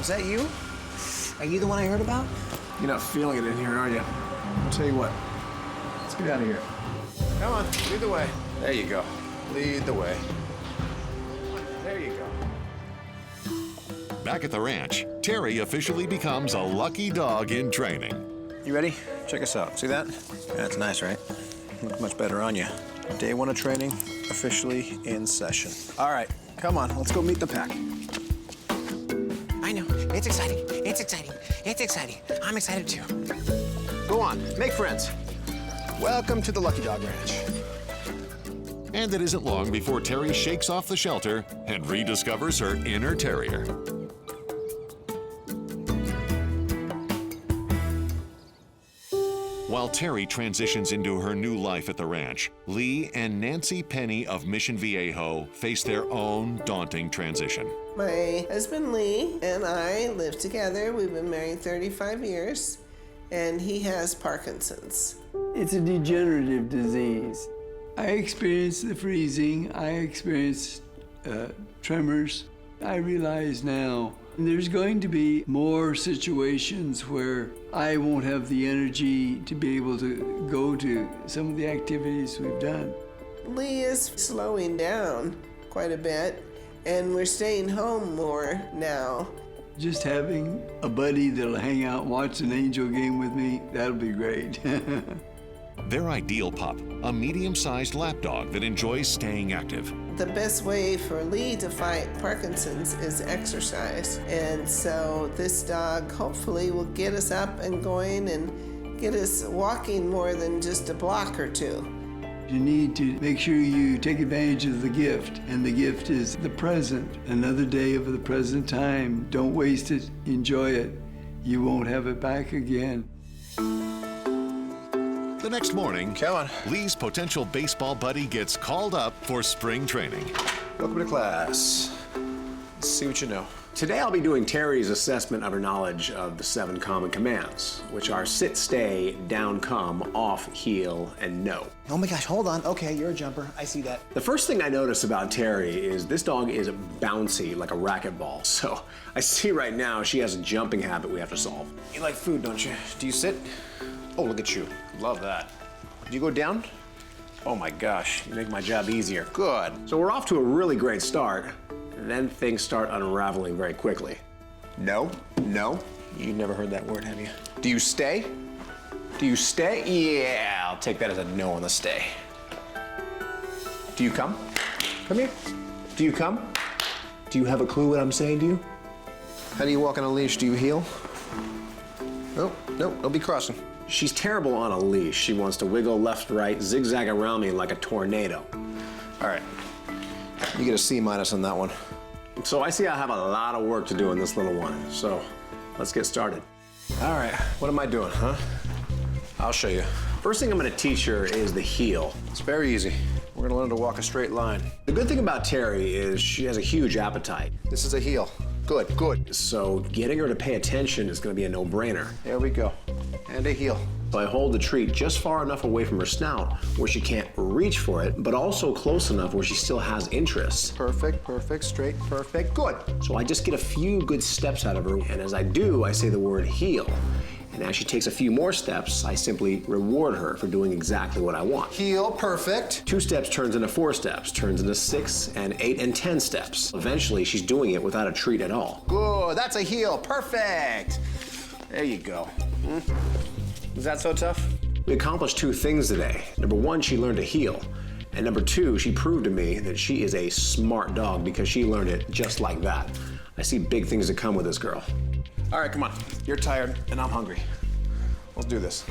Was that you? Are you the one I heard about? You're not feeling it in here, are you? I'll tell you what. Let's get out of here. Come on, lead the way. There you go. Lead the way. There you go. Back at the ranch, Teri officially becomes a lucky dog in training. You ready? Check us out. See that? That's nice, right? Look much better on you. Day 1 of training, officially in session. All right, come on, let's go meet the pack. I know. It's exciting. It's exciting. It's exciting. I'm excited too. Go on, make friends. Welcome to the Lucky Dog Ranch. And it isn't long before Teri shakes off the shelter and rediscovers her inner terrier. While Teri transitions into her new life at the ranch, Lee and Nancy Penny of Mission Viejo face their own daunting transition. My husband Lee and I live together. We've been married 35 years, and he has Parkinson's. It's a degenerative disease. I experienced the freezing, I experienced tremors. I realize now there's going to be more situations where I won't have the energy to be able to go to some of the activities we've done. Lee is slowing down quite a bit, and we're staying home more now. Just having a buddy that'll hang out and watch an Angel game with me, that'll be great. Their ideal pup, a medium-sized lapdog that enjoys staying active. The best way for Lee to fight Parkinson's is exercise. And so this dog hopefully will get us up and going and get us walking more than just a block or two. You need to make sure you take advantage of the gift, and the gift is the present. Another day of the present time. Don't waste it, enjoy it. You won't have it back again. The next morning, Come on. Lee's potential baseball buddy gets called up for spring training. Welcome to class. Let's see what you know. Today I'll be doing Teri's assessment of her knowledge of the 7 common commands, which are sit, stay, down, come, off, heel, and no. Oh my gosh, hold on. Okay, you're a jumper. I see that. The first thing I notice about Teri is this dog is bouncy like a racquetball. So I see right now she has a jumping habit we have to solve. You like food, don't you? Do you sit? Oh, look at you. Love that. Do you go down? Oh my gosh, you make my job easier. Good. So we're off to a really great start. Then things start unraveling very quickly. No, no. You've never heard that word, have you? Do you stay? Do you stay? Yeah, I'll take that as a no on the stay. Do you come? Come here. Do you come? Do you have a clue what I'm saying to you? How do you walk on a leash? Do you heel? Nope, nope, don't be crossing. She's terrible on a leash. She wants to wiggle left, right, zigzag around me like a tornado. All right, you get a C- on that one. So I see I have a lot of work to do in this little one, so let's get started. All right, what am I doing, huh? I'll show you. First thing I'm gonna teach her is the heel. It's very easy. We're gonna learn to walk a straight line. The good thing about Teri is she has a huge appetite. This is a heel. Good, good. So getting her to pay attention is gonna be a no-brainer. There we go. And a heel. So I hold the treat just far enough away from her snout where she can't reach for it, but also close enough where she still has interest. Perfect, perfect, straight, perfect, good. So I just get a few good steps out of her, and as I do, I say the word heel. And as she takes a few more steps, I simply reward her for doing exactly what I want. Heel, perfect. 2 steps turns into 4 steps, turns into 6 and 8 and 10 steps. Eventually, she's doing it without a treat at all. Good, that's a heel, perfect. There you go. Is that so tough? We accomplished 2 things today. Number 1, she learned to heel. And number 2, she proved to me that she is a smart dog because she learned it just like that. I see big things to come with this girl. All right, come on. You're tired and I'm hungry. Let's do this.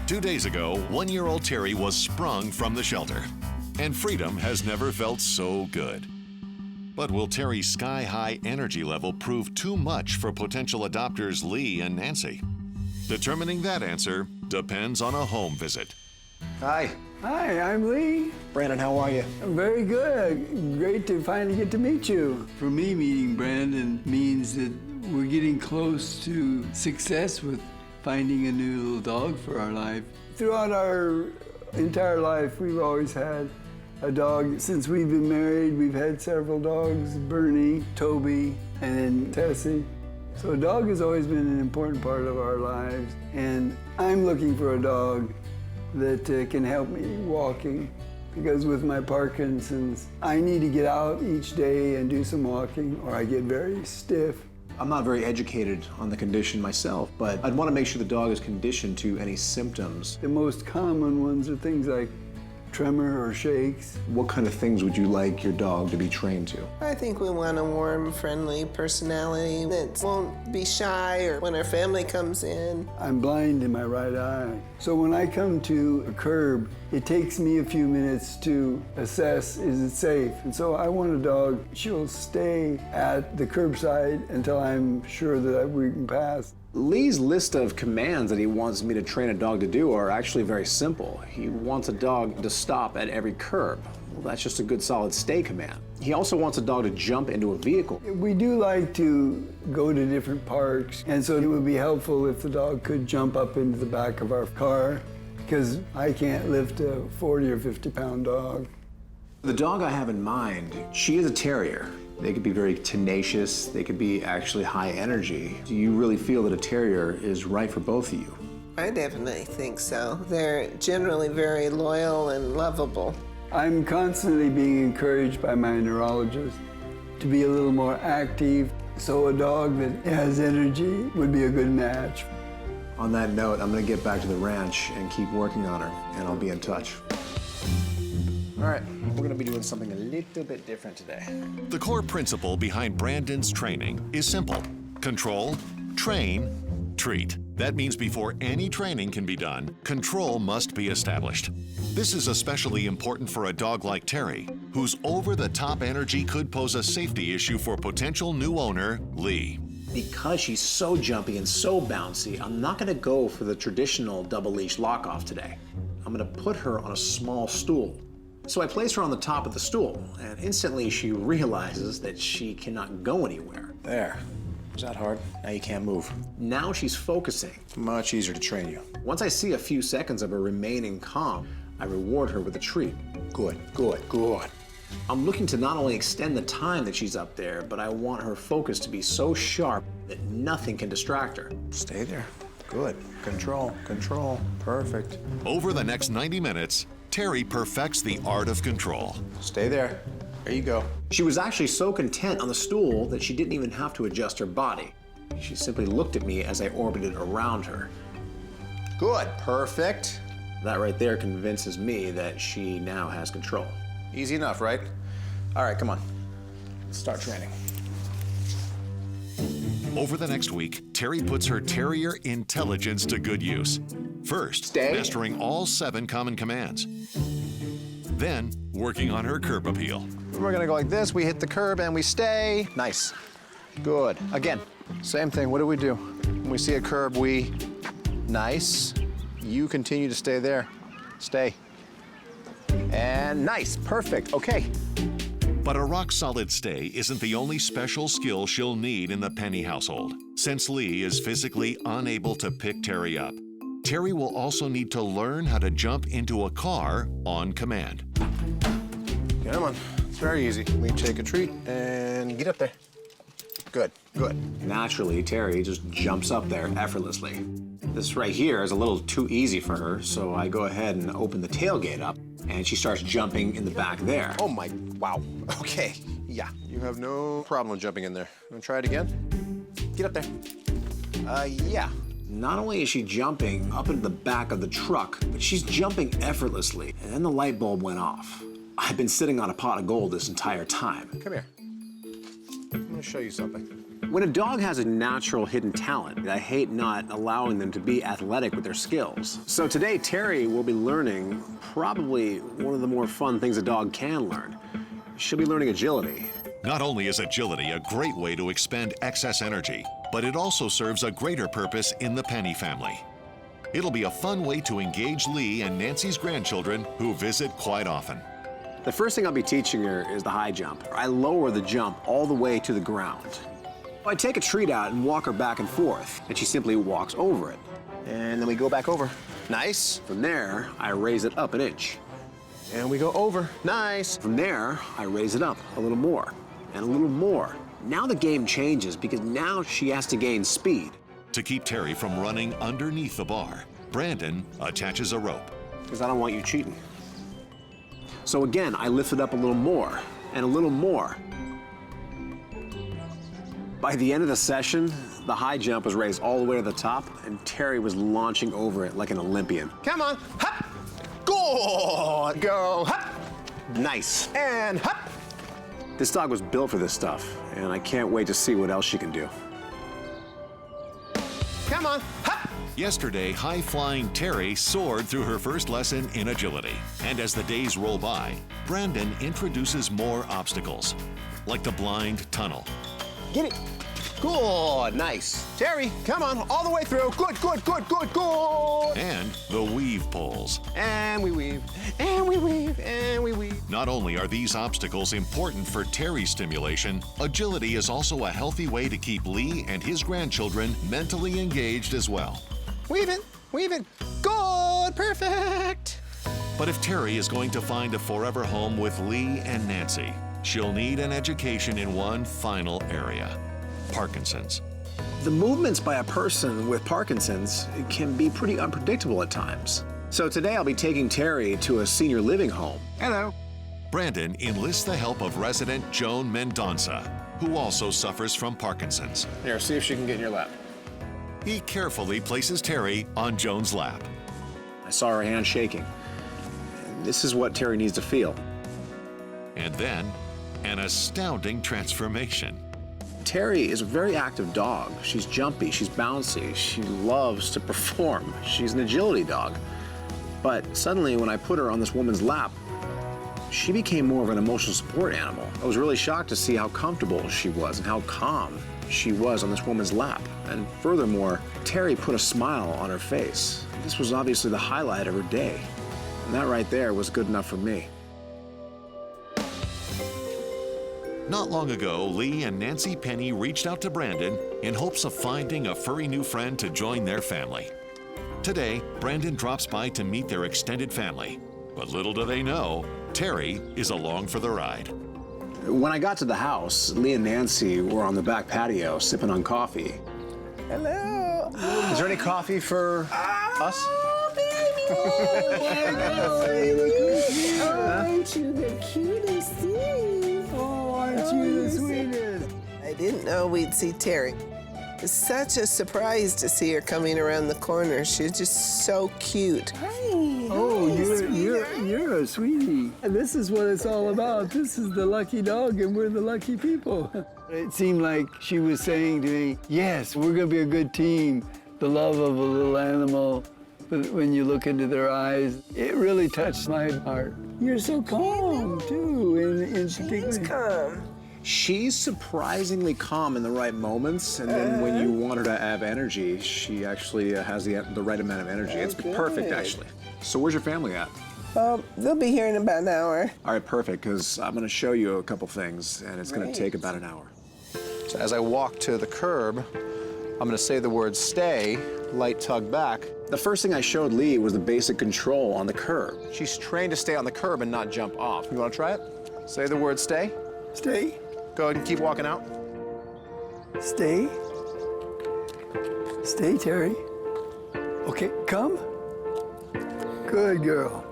2 days ago, 1-year-old Teri was sprung from the shelter, and freedom has never felt so good. But will Teri's sky-high energy level prove too much for potential adopters Lee and Nancy? Determining that answer depends on a home visit. Hi. Hi, I'm Lee. Brandon, how are you? Very good. Great to finally get to meet you. For me, meeting Brandon means that we're getting close to success with finding a new little dog for our life. Throughout our entire life, we've always had a dog. Since we've been married, we've had several dogs, Bernie, Toby, and then Tessie. So a dog has always been an important part of our lives, and I'm looking for a dog that can help me walking, because with my Parkinson's, I need to get out each day and do some walking or I get very stiff. I'm not very educated on the condition myself, but I'd want to make sure the dog is conditioned to any symptoms. The most common ones are things like tremor or shakes. What kind of things would you like your dog to be trained to? I think we want a warm, friendly personality that won't be shy or when our family comes in. I'm blind in my right eye. So when I come to a curb, it takes me a few minutes to assess, is it safe? And so I want a dog, she'll stay at the curbside until I'm sure that we can pass. Lee's list of commands that he wants me to train a dog to do are actually very simple. He wants a dog to stop at every curb. Well, that's just a good solid stay command. He also wants a dog to jump into a vehicle. We do like to go to different parks, and so it would be helpful if the dog could jump up into the back of our car, because I can't lift a 40 or 50-pound dog. The dog I have in mind, she is a terrier. They could be very tenacious, they could be actually high energy. Do you really feel that a terrier is right for both of you? I definitely think so. They're generally very loyal and lovable. I'm constantly being encouraged by my neurologist to be a little more active, so a dog that has energy would be a good match. On that note, I'm gonna get back to the ranch and keep working on her, and I'll be in touch. All right, we're gonna be doing something a little bit different today. The core principle behind Brandon's training is simple. Control, train, treat. That means before any training can be done, control must be established. This is especially important for a dog like Teri, whose over-the-top energy could pose a safety issue for potential new owner, Lee. Because she's so jumpy and so bouncy, I'm not gonna go for the traditional double leash lock-off today. I'm gonna put her on a small stool. So I place her on the top of the stool, and instantly she realizes that she cannot go anywhere. There. Was that hard? Now you can't move. Now she's focusing. Much easier to train you. Once I see a few seconds of her remaining calm, I reward her with a treat. Good, good, good. I'm looking to not only extend the time that she's up there, but I want her focus to be so sharp that nothing can distract her. Stay there. Good. Control, control. Perfect. Over the next 90 minutes, Teri perfects the art of control. Stay there. There you go. She was actually so content on the stool that she didn't even have to adjust her body. She simply looked at me as I orbited around her. Good. Perfect. That right there convinces me that she now has control. Easy enough, right? All right, come on. Let's start training. Over the next week, Teri puts her terrier intelligence to good use. First, Stay. mastering all 7 common commands. Then, working on her curb appeal. We're gonna go like this. We hit the curb and we stay. Nice. Good. Again, same thing. What do? When we see a curb, we... Nice. You continue to stay there. Stay. And nice. Perfect. Okay. But a rock-solid stay isn't the only special skill she'll need in the Penny household. Since Lee is physically unable to pick Teri up, Teri will also need to learn how to jump into a car on command. Come on. It's very easy. We take a treat and get up there. Good, good. Naturally, Teri just jumps up there effortlessly. This right here is a little too easy for her, so I go ahead and open the tailgate up, and she starts jumping in the back there. Oh my, wow. Okay, yeah. You have no problem jumping in there. Wanna try it again? Get up there. Yeah. Not only is she jumping up into the back of the truck, but she's jumping effortlessly, and then the light bulb went off. I've been sitting on a pot of gold this entire time. Come here. I'm gonna show you something. When a dog has a natural hidden talent, I hate not allowing them to be athletic with their skills. So today, Teri will be learning probably one of the more fun things a dog can learn. She'll be learning agility. Not only is agility a great way to expend excess energy, but it also serves a greater purpose in the Penny family. It'll be a fun way to engage Lee and Nancy's grandchildren who visit quite often. The first thing I'll be teaching her is the high jump. I lower the jump all the way to the ground. I take a treat out and walk her back and forth, and she simply walks over it. And then we go back over. Nice. From there, I raise it up an inch. And we go over. Nice. From there, I raise it up a little more and a little more. Now the game changes because now she has to gain speed. To keep Teri from running underneath the bar, Brandon attaches a rope. Because I don't want you cheating. So again, I lift it up a little more and a little more. By the end of the session, the high jump was raised all the way to the top, and Teri was launching over it like an Olympian. Come on, hop! Good, go, hop! Nice. And hop! This dog was built for this stuff, and I can't wait to see what else she can do. Come on, hop! Yesterday, high-flying Teri soared through her first lesson in agility. And as the days roll by, Brandon introduces more obstacles, like the blind tunnel. Get it. Good, nice. Teri, come on, all the way through. Good, good, good, good, good. And the weave poles. And we weave, and we weave, and we weave. Not only are these obstacles important for Teri's stimulation, agility is also a healthy way to keep Lee and his grandchildren mentally engaged as well. Weave it, good, perfect. But if Teri is going to find a forever home with Lee and Nancy, she'll need an education in one final area: Parkinson's. The movements by a person with Parkinson's can be pretty unpredictable at times. So today I'll be taking Teri to a senior living home. Hello. Brandon enlists the help of resident Joan Mendonça, who also suffers from Parkinson's. Here, see if she can get in your lap. He carefully places Teri on Joan's lap. I saw her hand shaking. This is what Teri needs to feel. And then, an astounding transformation. Teri is a very active dog. She's jumpy, she's bouncy, she loves to perform. She's an agility dog. But suddenly, when I put her on this woman's lap, she became more of an emotional support animal. I was really shocked to see how comfortable she was and how calm she was on this woman's lap. And furthermore, Teri put a smile on her face. This was obviously the highlight of her day. And that right there was good enough for me. Not long ago, Lee and Nancy Penny reached out to Brandon in hopes of finding a furry new friend to join their family. Today, Brandon drops by to meet their extended family. But little do they know, Teri is along for the ride. When I got to the house, Lee and Nancy were on the back patio sipping on coffee. Hello. Is there any coffee for us? Oh, baby. Aren't you the cutest thing? Oh, aren't you the sweetest? I didn't know we'd see Teri. It's such a surprise to see her coming around the corner. She's just so cute. Hi. Oh, you're a sweetie. And this is what it's all about. This is the lucky dog, and we're the lucky people. It seemed like she was saying to me, yes, we're going to be a good team. The love of a little animal. But when you look into their eyes, it really touched my heart. You're so calm, too, in particular. She's calm. She's surprisingly calm in the right moments, and then when you want her to have energy, she actually has the right amount of energy. It's perfect, actually. So where's your family at? They'll be here in about an hour. All right, perfect, because I'm going to show you a couple things, and it's going to take about an hour. So as I walk to the curb, I'm gonna say the word stay, light tug back. The first thing I showed Lee was the basic control on the curb. She's trained to stay on the curb and not jump off. You wanna try it? Say the word stay. Stay, Go ahead and keep walking out. stay. Stay, Teri. Okay, come. Good girl.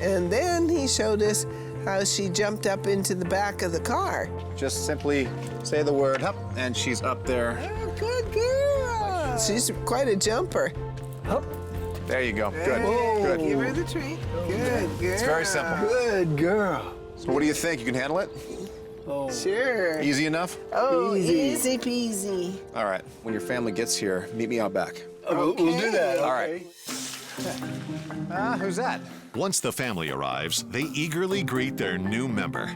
And then he showed us how she jumped up into the back of the car. Just simply say the word up, and she's up there. Oh, good girl. She's quite a jumper. Up. There you go. Good. Good. Give her Good. the treat. Good girl. It's very simple. Good girl. So what do you think? You can handle it? Oh. Sure. Easy enough? Oh, Easy. easy peasy. All right. When your family gets here, meet me out back. We'll do that. All right. Who's that? Once the family arrives, they eagerly greet their new member.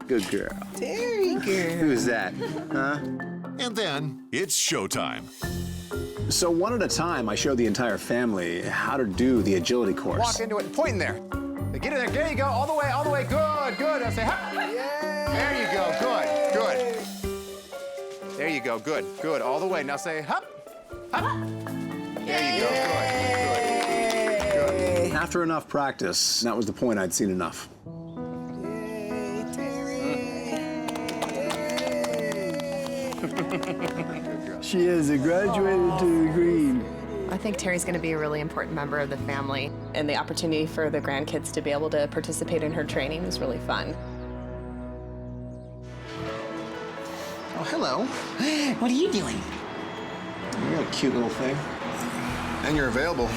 Good girl. Terry girl. Who's that? Huh? And then it's showtime. So one at a time, I showed the entire family how to do the agility course. Walk into it and point in there. Get in there. There you go. All the way, all the way. Good, good. I'll say, hop. There you go. Good, good. There you go. Good, good. All the way. Now say, hop, hop. There you go. Good, good, good. after enough practice, that was the point, I'd seen enough. Yay, Terry! She has graduated to the green. I think Teri's going to be a really important member of the family, and the opportunity for the grandkids to be able to participate in her training is really fun. Oh, hello. What are you doing? You're a cute little thing. And you're available.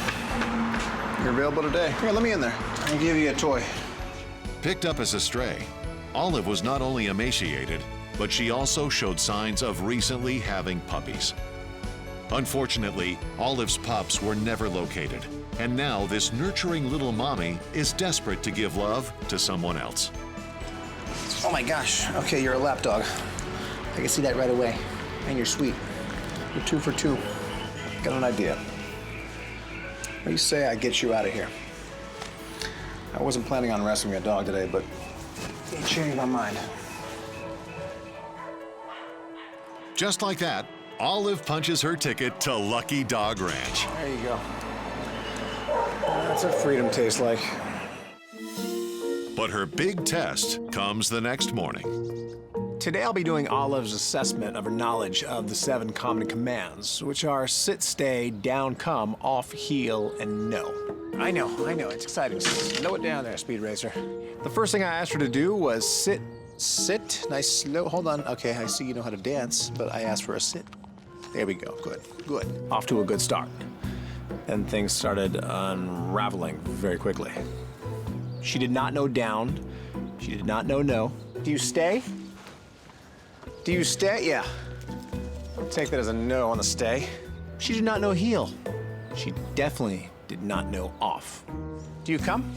You're available today. Here, let me in there. I'll give you a toy. Picked up as a stray, Olive was not only emaciated, but she also showed signs of recently having puppies. Unfortunately, Olive's pups were never located, and now this nurturing little mommy is desperate to give love to someone else. Oh my gosh. Okay, you're a lap dog. I can see that right away. And you're sweet. You're 2 for 2. Got an idea. What do you say I get you out of here? I wasn't planning on rescuing a dog today, but you changed my mind. Just like that, Olive punches her ticket to Lucky Dog Ranch. There you go. That's what freedom tastes like. But her big test comes the next morning. Today I'll be doing Olive's assessment of her knowledge of the 7 common commands, which are sit, stay, down, come, off, heel, and no. I know, it's exciting. Slow it down there, Speed Racer. The first thing I asked her to do was sit, nice, slow, hold on. Okay, I see you know how to dance, but I asked for a sit. There we go, good. Off to a good start. Then things started unraveling very quickly. She did not know down. She did not know no. Do you stay? Do you stay? Yeah. I'll take that as a no on the stay. She did not know heel. She definitely did not know off. Do you come?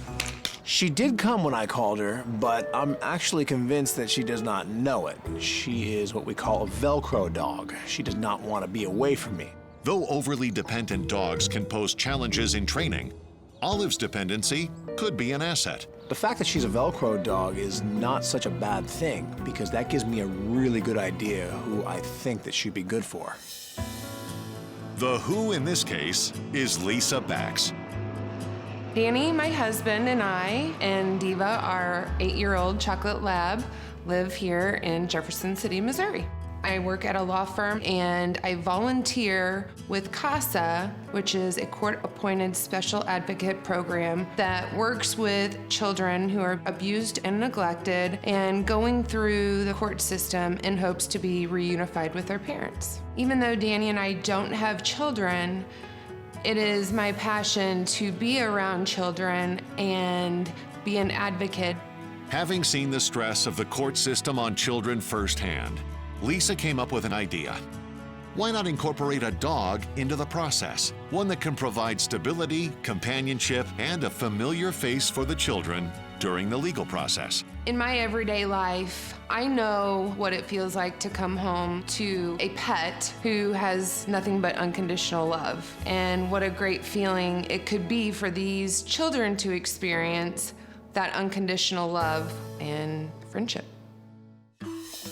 She did come when I called her, but I'm actually convinced that she does not know it. She is what we call a Velcro dog. She does not want to be away from me. Though overly dependent dogs can pose challenges in training, Olive's dependency could be an asset. The fact that she's a Velcro dog is not such a bad thing, because that gives me a really good idea who I think that she'd be good for. The who in this case is Lisa Bax. Danny, my husband, and I, and Diva, our 8-year-old chocolate lab, live here in Jefferson City, Missouri. I work at a law firm and I volunteer with CASA, which is a court-appointed special advocate program that works with children who are abused and neglected and going through the court system in hopes to be reunified with their parents. Even though Danny and I don't have children, it is my passion to be around children and be an advocate. Having seen the stress of the court system on children firsthand, Lisa came up with an idea. Why not incorporate a dog into the process? One that can provide stability, companionship, and a familiar face for the children during the legal process. In my everyday life, I know what it feels like to come home to a pet who has nothing but unconditional love, and what a great feeling it could be for these children to experience that unconditional love and friendship.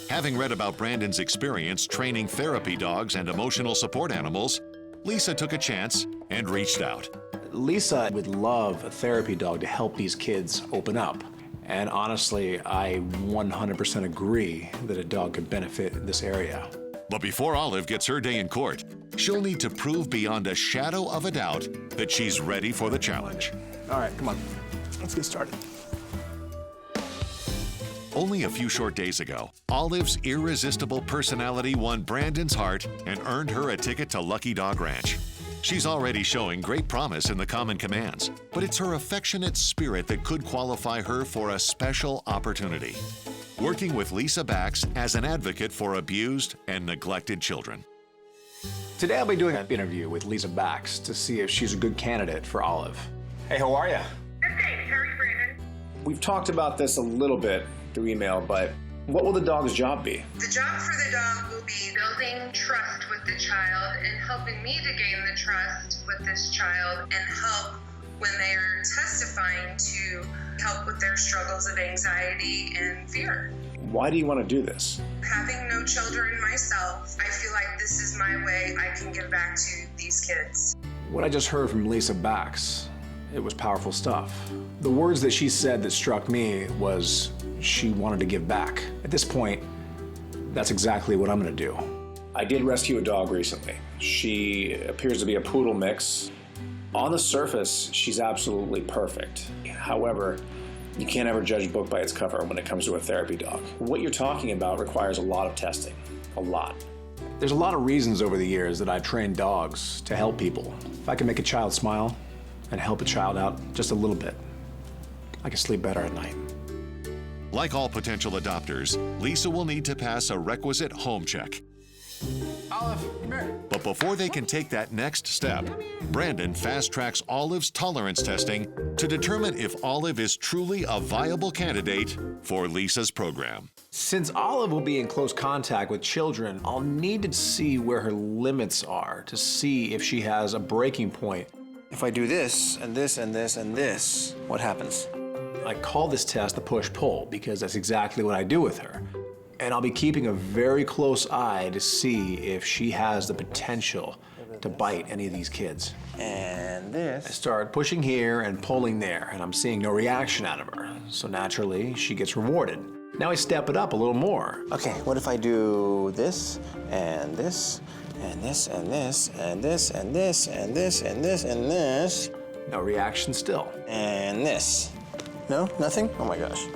Having read about Brandon's experience training therapy dogs and emotional support animals, Lisa took a chance and reached out. Lisa would love a therapy dog to help these kids open up. And honestly, I 100% agree that a dog could benefit in this area. But before Olive gets her day in court, she'll need to prove beyond a shadow of a doubt that she's ready for the challenge. All right, come on, let's get started. Only a few short days ago, Olive's irresistible personality won Brandon's heart and earned her a ticket to Lucky Dog Ranch. She's already showing great promise in the common commands, but it's her affectionate spirit that could qualify her for a special opportunity. Working with Lisa Bax as an advocate for abused and neglected children. Today I'll be doing an interview with Lisa Bax to see if she's a good candidate for Olive. Hey, how are you? Good, thanks. How are you, Brandon? We've talked about this a little bit through email, but what will the dog's job be? The job for the dog will be building trust with the child and helping me to gain the trust with this child and help when they are testifying to help with their struggles of anxiety and fear. Why do you want to do this? Having no children myself, I feel like this is my way I can give back to these kids. What I just heard from Lisa Bax It was powerful stuff. The words that she said that struck me was she wanted to give back. At this point, that's exactly what I'm gonna do. I did rescue a dog recently. She appears to be a Poodle-Mix. On the surface, she's absolutely perfect. However, you can't ever judge a book by its cover when it comes to a therapy dog. What you're talking about requires a lot of testing, a lot. There's a lot of reasons over the years that I've trained dogs to help people. If I can make a child smile and help a child out just a little bit, I can sleep better at night. Like all potential adopters, Lisa will need to pass a requisite home check. Olive, come here. But before they can take that next step, Brandon fast-tracks Olive's tolerance testing to determine if Olive is truly a viable candidate for Lisa's program. Since Olive will be in close contact with children, I'll need to see where her limits are to see if she has a breaking point. If I do this, and this, and this, and this, what happens? I call this test the push-pull because that's exactly what I do with her. And I'll be keeping a very close eye to see if she has the potential to bite any of these kids. And I this. start pushing here and pulling there, and I'm seeing no reaction out of her. So naturally, she gets rewarded. Now I step it up a little more. Okay, what if I do this, and this, and this, and this, and this, and this, and this, and this, and this, No reaction still. and this? No? Nothing? Oh my gosh.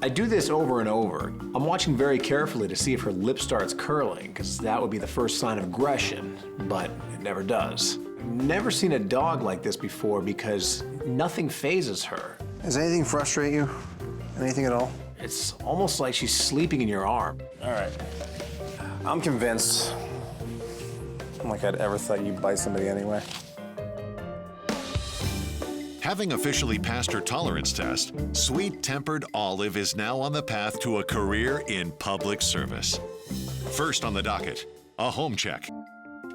I do this over and over. I'm watching very carefully to see if her lip starts curling, because that would be the first sign of aggression, but it never does. I've never seen a dog like this before because nothing phases her. Does anything frustrate you? Anything at all? It's almost like she's sleeping in your arm. All right. I'm convinced. Like I'd ever thought you'd bite somebody anyway. Having officially passed her tolerance test, sweet-tempered Olive is now on the path to a career in public service. First on the docket, a home check.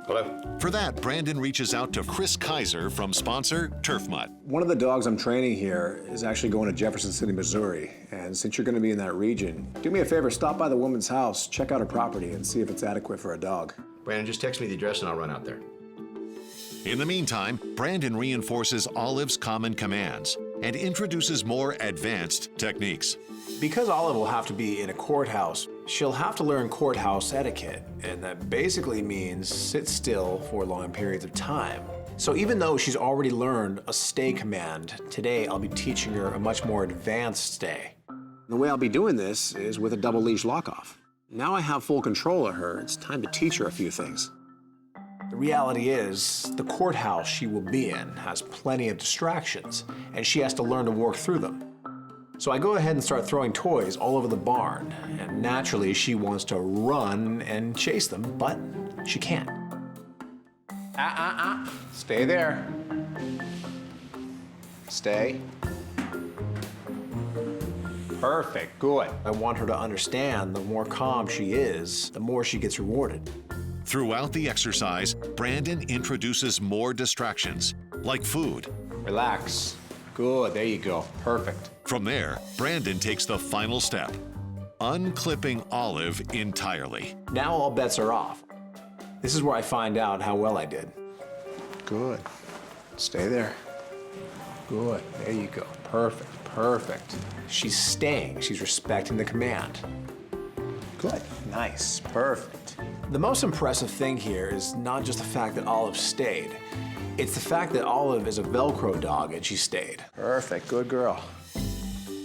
Hello? For that, Brandon reaches out to Chris Kaiser from sponsor Turf Mutt. One of the dogs I'm training here is actually going to Jefferson City, Missouri. And since you're going to be in that region, do me a favor, stop by the woman's house, check out her property, and see if it's adequate for a dog. Brandon, just text me the address and I'll run out there. In the meantime, Brandon reinforces Olive's common commands and introduces more advanced techniques. Because Olive will have to be in a courthouse, she'll have to learn courthouse etiquette, and that basically means sit still for long periods of time. So even though she's already learned a stay command, today I'll be teaching her a much more advanced stay. The way I'll be doing this is with a double leash lock-off. Now I have full control of her, it's time to teach her a few things. The reality is, the courthouse she will be in has plenty of distractions, and she has to learn to work through them. So I go ahead and start throwing toys all over the barn, and naturally she wants to run and chase them, but she can't. Stay there. Stay. Perfect, good. I want her to understand the more calm she is, the more she gets rewarded. Throughout the exercise, Brandon introduces more distractions, like food. Relax. Good, there you go, perfect. From there, Brandon takes the final step, unclipping Olive entirely. Now all bets are off. This is where I find out how well I did. Good. Stay there. Good, there you go, perfect, perfect. She's staying, she's respecting the command. Good, nice, perfect. The most impressive thing here is not just the fact that Olive stayed. It's the fact that Olive is a Velcro dog and she stayed. Perfect, good girl.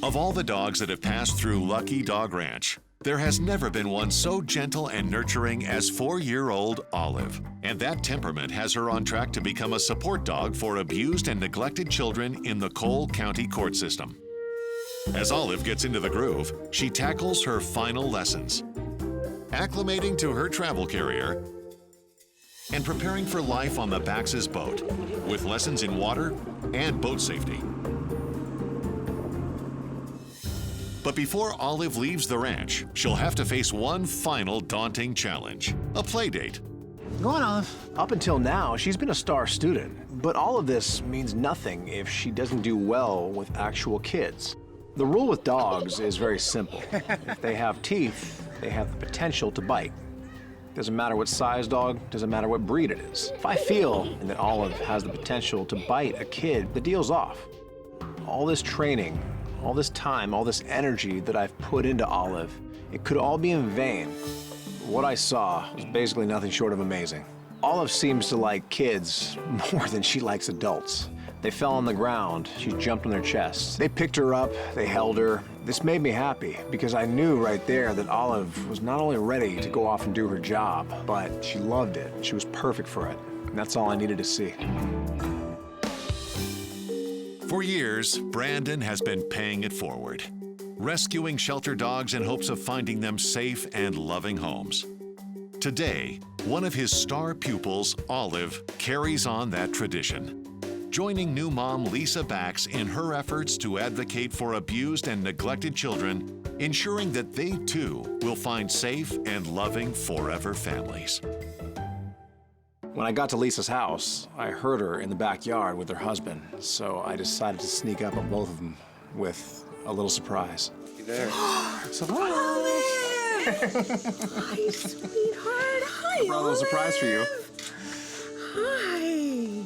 Of all the dogs that have passed through Lucky Dog Ranch, there has never been one so gentle and nurturing as 4-year-old Olive. And that temperament has her on track to become a support dog for abused and neglected children in the Cole County court system. As Olive gets into the groove, she tackles her final lessons, acclimating to her travel carrier and preparing for life on the Bax's boat, with lessons in water and boat safety. But before Olive leaves the ranch, she'll have to face one final daunting challenge, a play date. Go on, Olive. Up until now, she's been a star student, but all of this means nothing if she doesn't do well with actual kids. The rule with dogs is very simple. If they have teeth, they have the potential to bite. Doesn't matter what size dog, doesn't matter what breed it is. If I feel that Olive has the potential to bite a kid, the deal's off. All this training, all this time, all this energy that I've put into Olive, it could all be in vain. What I saw was basically nothing short of amazing. Olive seems to like kids more than she likes adults. They fell on the ground, she jumped on their chests. They picked her up, they held her. This made me happy because I knew right there that Olive was not only ready to go off and do her job, but she loved it. She was perfect for it. And that's all I needed to see. For years, Brandon has been paying it forward, rescuing shelter dogs in hopes of finding them safe and loving homes. Today, one of his star pupils, Olive, carries on that tradition, joining new mom Lisa Bax in her efforts to advocate for abused and neglected children, ensuring that they too will find safe and loving forever families. When I got to Lisa's house, I heard her in the backyard with her husband, so I decided to sneak up on both of them with a little surprise. You there? So, Hi, sweetheart. Hi, I brought a little surprise for you. Hi.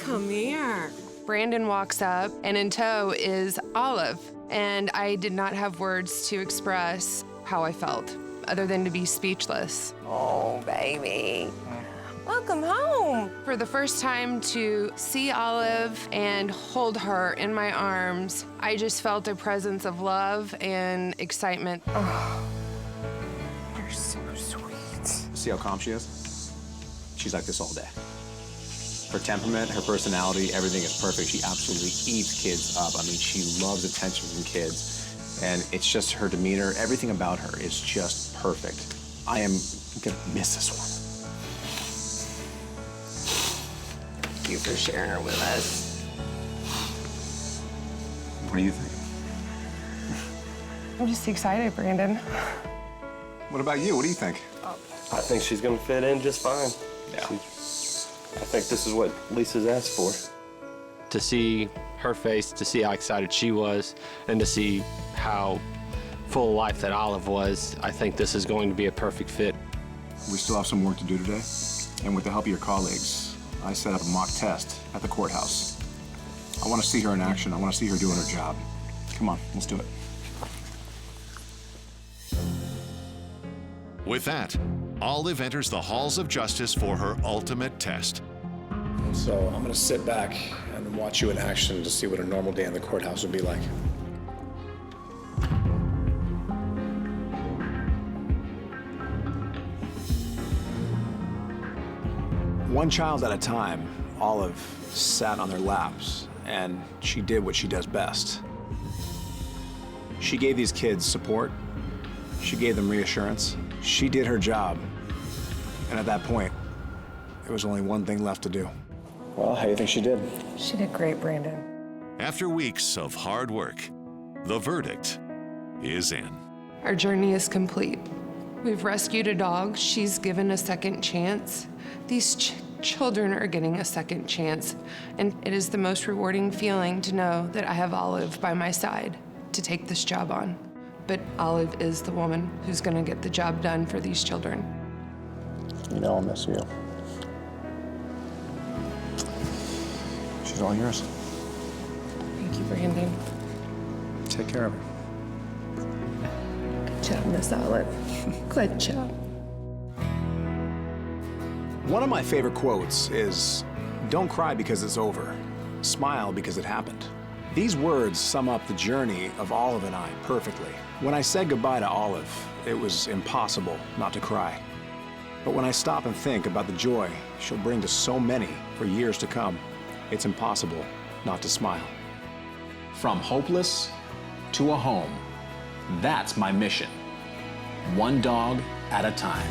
Come here. Brandon walks up, and in tow is Olive. And I did not have words to express how I felt, other than to be speechless. Oh, baby. Welcome home. For the first time to see Olive and hold her in my arms, I just felt a presence of love and excitement. Oh, you're so sweet. See how calm she is? She's like this all day. Her temperament, her personality, everything is perfect. She absolutely eats kids up. I mean, she loves attention from kids. And it's just her demeanor, everything about her is just perfect. I am gonna miss this one. Thank you for sharing her with us. What do you think? I'm just excited, Brandon. What about you? What do you think? I think she's gonna fit in just fine. Yeah. I think this is what Lisa's asked for. To see her face, to see how excited she was, and to see how full of life that Olive was, I think this is going to be a perfect fit. We still have some work to do today, and with the help of your colleagues, I set up a mock test at the courthouse. I want to see her in action. I want to see her doing her job. Come on, let's do it. With that, Olive enters the halls of justice for her ultimate test. So I'm gonna sit back and watch you in action to see what a normal day in the courthouse would be like. One child at a time, Olive sat on their laps, and she did what she does best. She gave these kids support. She gave them reassurance. She did her job. And at that point, there was only one thing left to do. Well, how do you think she did? She did great, Brandon. After weeks of hard work, the verdict is in. Our journey is complete. We've rescued a dog. She's given a second chance. These children are getting a second chance. And it is the most rewarding feeling to know that I have Olive by my side to take this job on. But Olive is the woman who's gonna get the job done for these children. You know I'll miss you. She's all yours. Thank you, Brandon. Take care of her. Good job, Miss Olive. Good job. One of my favorite quotes is, "Don't cry because it's over. Smile because it happened." These words sum up the journey of Olive and I perfectly. When I said goodbye to Olive, it was impossible not to cry. But when I stop and think about the joy she'll bring to so many for years to come, it's impossible not to smile. From hopeless to a home, that's my mission. One dog at a time.